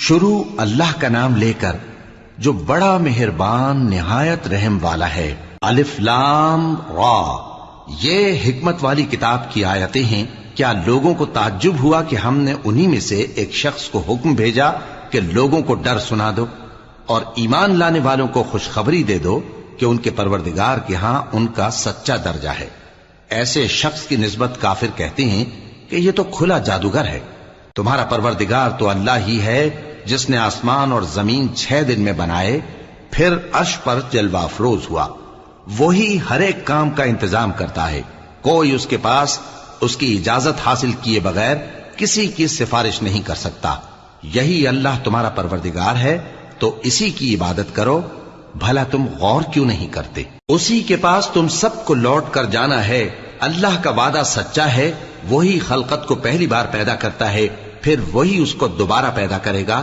شروع اللہ کا نام لے کر جو بڑا مہربان نہایت رحم والا ہے۔ الف لام را، یہ حکمت والی کتاب کی آیتیں ہیں۔ کیا لوگوں کو تعجب ہوا کہ ہم نے انہی میں سے ایک شخص کو حکم بھیجا کہ لوگوں کو ڈر سنا دو اور ایمان لانے والوں کو خوشخبری دے دو کہ ان کے پروردگار کے ہاں ان کا سچا درجہ ہے۔ ایسے شخص کی نسبت کافر کہتے ہیں کہ یہ تو کھلا جادوگر ہے۔ تمہارا پروردگار تو اللہ ہی ہے جس نے آسمان اور زمین 6 دن میں بنائے، پھر عرش پر جلوہ افروز ہوا۔ وہی ہر ایک کام کا انتظام کرتا ہے، کوئی اس کے پاس اس کی اجازت حاصل کیے بغیر کسی کی سفارش نہیں کر سکتا۔ یہی اللہ تمہارا پروردگار ہے تو اسی کی عبادت کرو، بھلا تم غور کیوں نہیں کرتے؟ اسی کے پاس تم سب کو لوٹ کر جانا ہے۔ اللہ کا وعدہ سچا ہے، وہی خلقت کو پہلی بار پیدا کرتا ہے، پھر وہی اس کو دوبارہ پیدا کرے گا۔